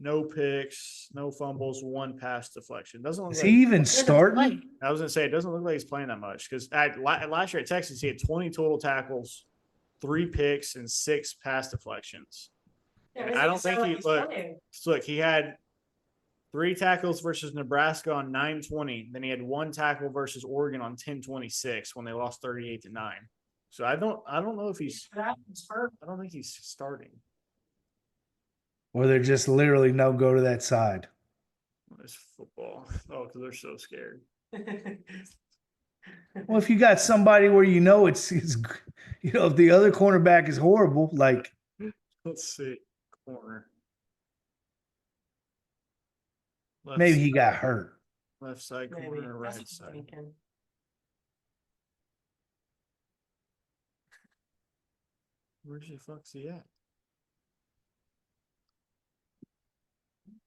no picks, no fumbles, 1 pass deflection. Doesn't look is like he even starting? I was gonna say it doesn't look like he's playing that much because last year at Texas he had 20 total tackles, 3 picks, and 6 pass deflections. Yeah, I don't think he's playing. look, he had 3 tackles versus Nebraska on 9-20. Then he had 1 tackle versus Oregon on 10-26 when they lost 38-9. So I don't know if he's I don't think he's starting. Or they're just literally no go to that side. It's football. Oh, because they're so scared. Well, if you got somebody where it's if the other cornerback is horrible, like Let's see. Corner. Left maybe he side- got hurt. Left side Maybe. corner, That's right what I'm side. thinking. Where's the fuck's he at?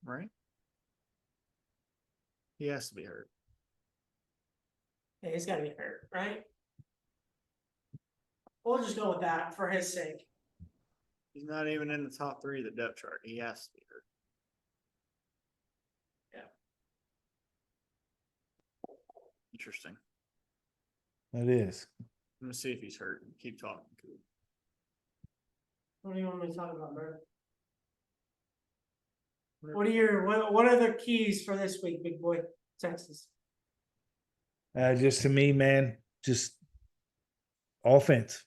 Right? He has to be hurt. Yeah, he's got to be hurt, right? We'll just go with that for his sake. He's not even in the top 3 of the depth chart. He has to be hurt. Yeah. Interesting. That is. I'm gonna see if he's hurt. Keep talking. What do you want me to talk about, bro? What are the keys for this week, big boy, Texas? Just to me, man, just offense.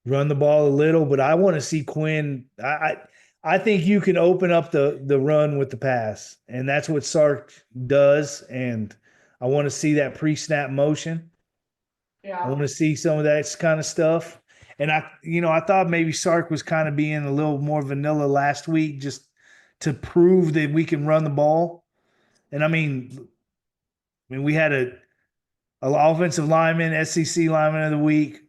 Run the ball a little, but I want to see Quinn. I think you can open up the run with the pass, and that's what Sark does. And I want to see that pre-snap motion. Yeah. I want to see some of that kind of stuff. And I thought maybe Sark was kind of being a little more vanilla last week, just to prove that we can run the ball. And I mean, we had an offensive lineman, SEC lineman of the week.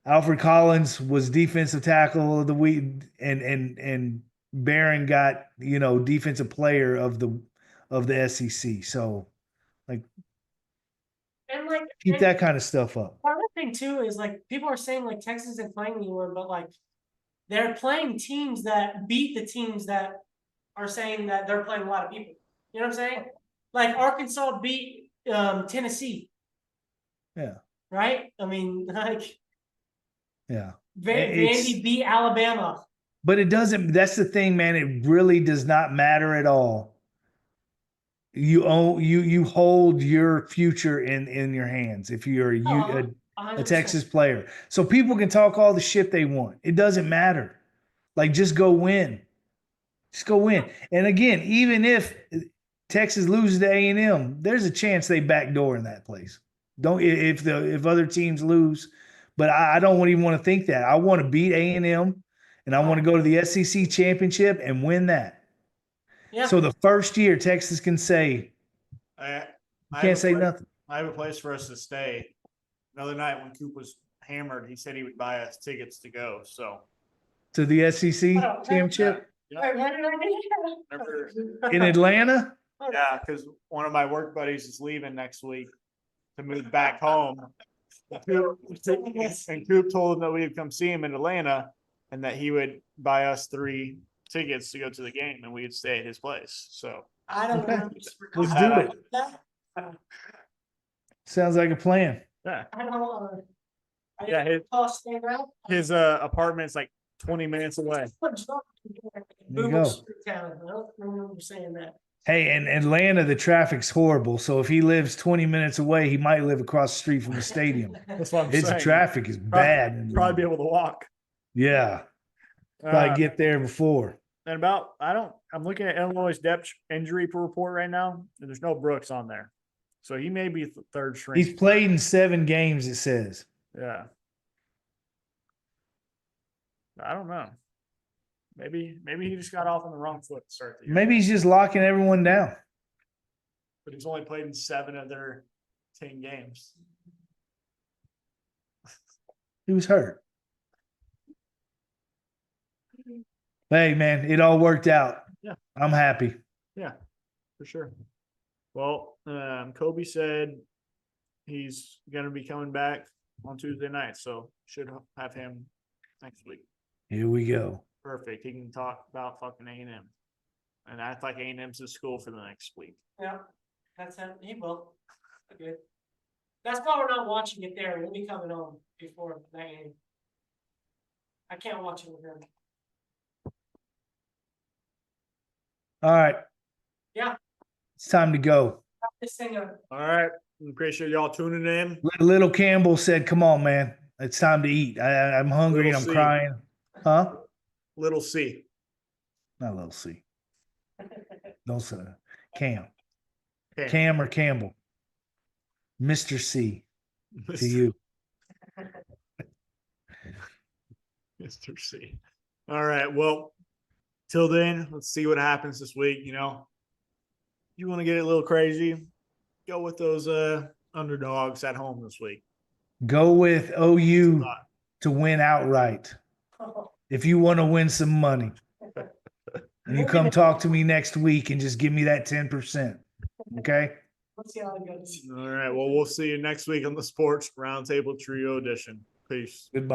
Alfred Collins was defensive tackle of the week, and Barron got defensive player of the SEC. So like, And like keep that kind of stuff up. Part of the thing too is like people are saying like Texas isn't playing anyone, but like they're playing teams that beat the teams that are saying that they're playing a lot of people. You know what I'm saying? Like Arkansas beat Tennessee. Yeah. Right? I mean, like Yeah. Vandy beat Alabama. But it doesn't. That's the thing, man. It really does not matter at all. You hold your future in your hands if you're a 100%. Texas player. So people can talk all the shit they want. It doesn't matter. Like, just go win. Just go win. And again, even if Texas loses to A&M, there's a chance they backdoor in that place. If other teams lose, but I don't even want to think that. I want to beat A&M, and I want to go to the SEC championship and win that. Yeah. So the first year Texas can say, I can't say nothing. I have a place for us to stay. Another night when Coop was hammered, he said he would buy us tickets to go. So To the SEC Oh, championship Remember- in Atlanta. yeah, because one of my work buddies is leaving next week to move back home. And Coop told him that we would come see him in Atlanta and that he would buy us 3 tickets to go to the game and we'd stay at his place. So I don't Okay. know. Let's do it. Sounds like a plan. yeah, I don't know. Yeah, his- Stand out. his apartment's like 20 minutes away. There you Boomer go. Street Town. I don't remember saying that. Hey, in Atlanta, the traffic's horrible. So if he lives 20 minutes away, he might live across the street from the stadium. That's what I'm Its saying. traffic is bad. in Probably be Atlanta. able to walk. Yeah, Uh, probably get there before. and I'm looking at Illinois' depth injury report right now, and there's no Brooks on there. So he may be third string. He's played in 7 games, it says. Yeah. I don't know. Maybe he just got off on the wrong foot to start the year. Maybe he's just locking everyone down. But he's only played in 7 of their 10 games. He was hurt. Hey, man, it all worked out. Yeah. I'm happy. Yeah, for sure. Well, Kobe said he's going to be coming back on Tuesday night, so should have him next week. Here we go. Perfect. He can talk about fucking A&M and act like A&M's his school for the next week. Yeah, that's him. He will. Good. That's why we're not watching it there. We'll be coming on before that game. I can't watch it with him. All right. Yeah. It's time to go. This thing of All right. Appreciate y'all tuning in. Little Campbell said, come on, man. It's time to eat. I'm hungry and I'm Little C. crying. Huh? Little C. Not little C. Don't say that. Cam. Okay. Cam or Campbell. Mr. C to you. Mr. C. All right. Well, till then, let's see what happens this week. You know, you want to get it a little crazy, go with those underdogs at home this week. Go with OU to win outright. If you want to win some money. And you come talk to me next week and just give me that 10%. Okay? let's see how it goes. All right. Well, we'll see you next week on the Sports Roundtable Trio Edition. Peace. Goodbye.